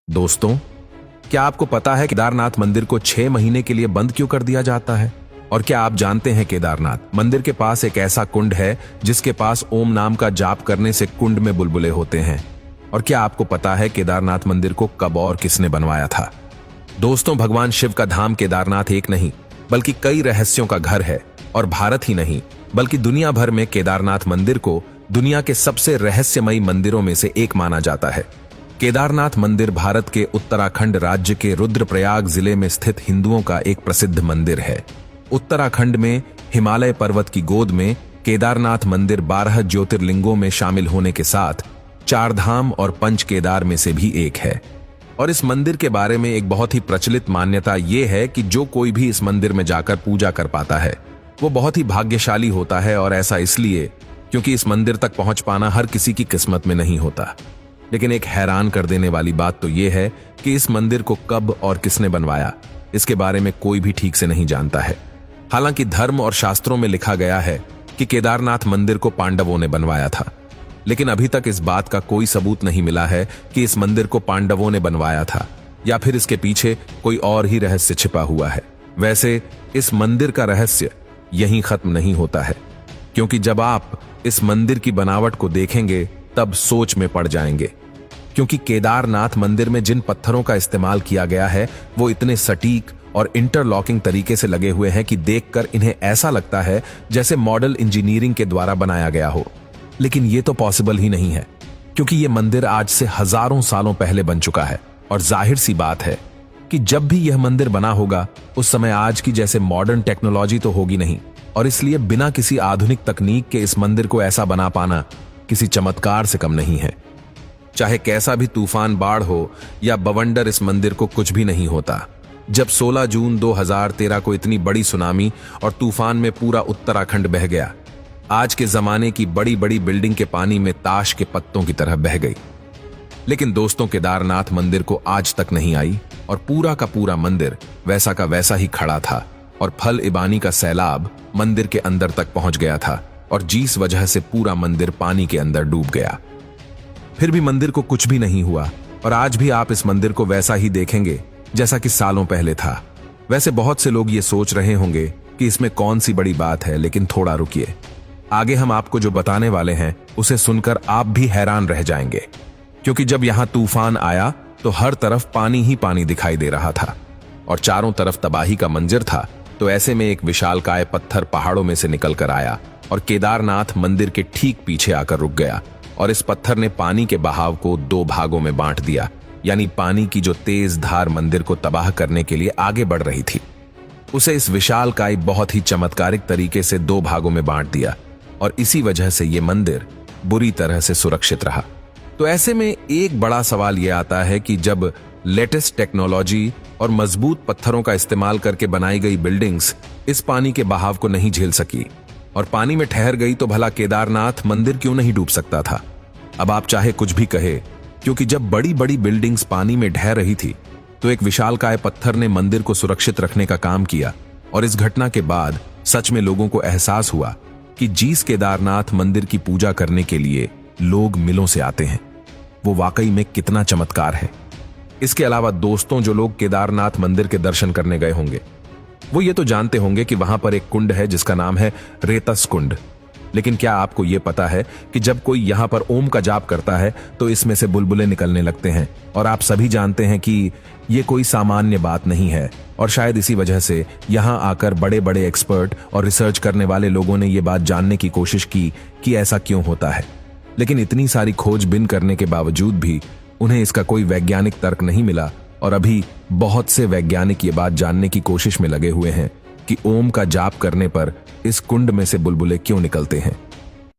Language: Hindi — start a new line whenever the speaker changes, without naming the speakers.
दोस्तों, क्या आपको पता है केदारनाथ मंदिर को 6 महीने के लिए बंद क्यों कर दिया जाता है? और क्या आप जानते हैं केदारनाथ मंदिर के पास एक ऐसा कुंड है जिसके पास ओम नाम का जाप करने से कुंड में बुलबुले होते हैं? और क्या आपको पता है केदारनाथ मंदिर को कब और किसने बनवाया था? दोस्तों, भगवान शिव का धाम केदारनाथ एक नहीं बल्कि कई रहस्यों का घर है। और भारत ही नहीं बल्कि दुनिया भर में केदारनाथ मंदिर को दुनिया के सबसे रहस्यमयी मंदिरों में से एक माना जाता है। केदारनाथ मंदिर भारत के उत्तराखंड राज्य के रुद्रप्रयाग जिले में स्थित हिंदुओं का एक प्रसिद्ध मंदिर है। उत्तराखंड में हिमालय पर्वत की गोद में केदारनाथ मंदिर 12 ज्योतिर्लिंगों में शामिल होने के साथ 4 धाम और 5 केदार में से भी एक है। और इस मंदिर के बारे में एक बहुत ही प्रचलित मान्यता यह है कि जो कोई भी इस मंदिर में जाकर पूजा कर पाता है वो बहुत ही भाग्यशाली होता है। और ऐसा इसलिए क्योंकि इस मंदिर तक पहुंच पाना हर किसी की किस्मत में नहीं होता। लेकिन एक हैरान कर देने वाली बात तो यह है कि इस मंदिर को कब और किसने बनवाया, इसके बारे में कोई भी ठीक से नहीं जानता है। हालांकि धर्म और शास्त्रों में लिखा गया है कि केदारनाथ मंदिर को पांडवों ने बनवाया था, लेकिन अभी तक इस बात का कोई सबूत नहीं मिला है कि इस मंदिर को पांडवों ने बनवाया था या फिर इसके पीछे कोई और ही रहस्य छिपा हुआ है। वैसे इस मंदिर का रहस्य यहीं खत्म नहीं होता है, क्योंकि जब आप इस मंदिर की बनावट को देखेंगे तब सोच में पड़ जाएंगे। क्योंकि केदारनाथ मंदिर में जिन पत्थरों का इस्तेमाल किया गया है वो इतने सटीक और इंटरलॉकिंग तरीके से लगे हुए हैं कि देखकर इन्हें ऐसा लगता है जैसे मॉडल इंजीनियरिंग के द्वारा बनाया गया हो। लेकिन ये तो पॉसिबल ही नहीं है, क्योंकि ये मंदिर आज से हजारों सालों पहले बन चुका है। और जाहिर सी बात है कि जब भी यह मंदिर बना होगा उस समय आज की जैसे मॉडर्न टेक्नोलॉजी तो होगी नहीं। और इसलिए बिना किसी आधुनिक तकनीक के इस मंदिर को ऐसा बना पाना किसी चमत्कार से कम नहीं है। चाहे कैसा भी तूफान, बाढ़ हो या बवंडर, इस मंदिर को कुछ भी नहीं होता। जब 16 जून 2013 को इतनी बड़ी सुनामी और तूफान में पूरा उत्तराखंड बह गया, आज के जमाने की बड़ी बड़ी बिल्डिंग के पानी में ताश के पत्तों की तरह बह गई। लेकिन दोस्तों, केदारनाथ मंदिर को आज तक नहीं आई और पूरा का पूरा मंदिर वैसा का वैसा ही खड़ा था। और फल इबानी का सैलाब मंदिर के अंदर तक पहुंच गया था और जिस वजह से पूरा मंदिर पानी के अंदर डूब गया। फिर भी मंदिर को कुछ भी नहीं हुआ और आज भी आप इस मंदिर को वैसा ही देखेंगे जैसा कि सालों पहले था। वैसे बहुत से लोग ये सोच रहे होंगे कि इसमें कौन सी बड़ी बात है, लेकिन थोड़ा रुकिए। आगे हम आपको जो बताने वाले हैं उसे सुनकर आप भी हैरान रह जाएंगे। क्योंकि जब यहां तूफान आया तो हर तरफ पानी ही पानी दिखाई दे रहा था और चारों तरफ तबाही का मंजर था। तो ऐसे में एक विशालकाय पत्थर पहाड़ों में से निकलकर आया और केदारनाथ मंदिर के ठीक पीछे आकर रुक गया। और इस पत्थर ने पानी के बहाव को 2 भागों में बांट दिया, यानी पानी की जो तेज धार मंदिर को तबाह करने के लिए आगे बढ़ रही थी उसे इस विशालकाय बहुत ही चमत्कारिक तरीके से 2 भागों में बांट दिया। और इसी वजह से यह मंदिर बुरी तरह से सुरक्षित रहा। तो ऐसे में एक बड़ा सवाल यह आता है कि जब लेटेस्ट टेक्नोलॉजी और मजबूत पत्थरों का इस्तेमाल करके बनाई गई बिल्डिंग्स इस पानी के बहाव को नहीं झेल सकी और पानी में ठहर गई, तो भला केदारनाथ मंदिर क्यों नहीं डूब सकता था? अब आप चाहे कुछ भी कहे, क्योंकि जब बड़ी बड़ी बिल्डिंग्स पानी में ढह रही थी तो एक विशालकाय पत्थर ने मंदिर को सुरक्षित रखने का काम किया। और इस घटना के बाद सच में लोगों को एहसास हुआ कि जिस केदारनाथ मंदिर की पूजा करने के लिए लोग मिलों से आते हैं वो वाकई में कितना चमत्कार है। इसके अलावा दोस्तों, जो लोग केदारनाथ मंदिर के दर्शन करने गए होंगे वो ये तो जानते होंगे कि वहां पर एक कुंड है जिसका नाम है रेतस कुंड। लेकिन क्या आपको यह पता है कि जब कोई यहां पर ओम का जाप करता है तो इसमें से बुलबुले निकलने लगते हैं? और आप सभी जानते हैं कि यह कोई सामान्य बात नहीं है। और शायद इसी वजह से यहां आकर बड़े बड़े एक्सपर्ट और रिसर्च करने वाले लोगों ने यह बात जानने की कोशिश की कि ऐसा क्यों होता है। लेकिन इतनी सारी खोजबीन करने के बावजूद भी उन्हें इसका कोई वैज्ञानिक तर्क नहीं मिला। और अभी बहुत से वैज्ञानिक ये बात जानने की कोशिश में लगे हुए हैं कि ओम का जाप करने पर इस कुंड में से बुलबुले क्यों निकलते हैं।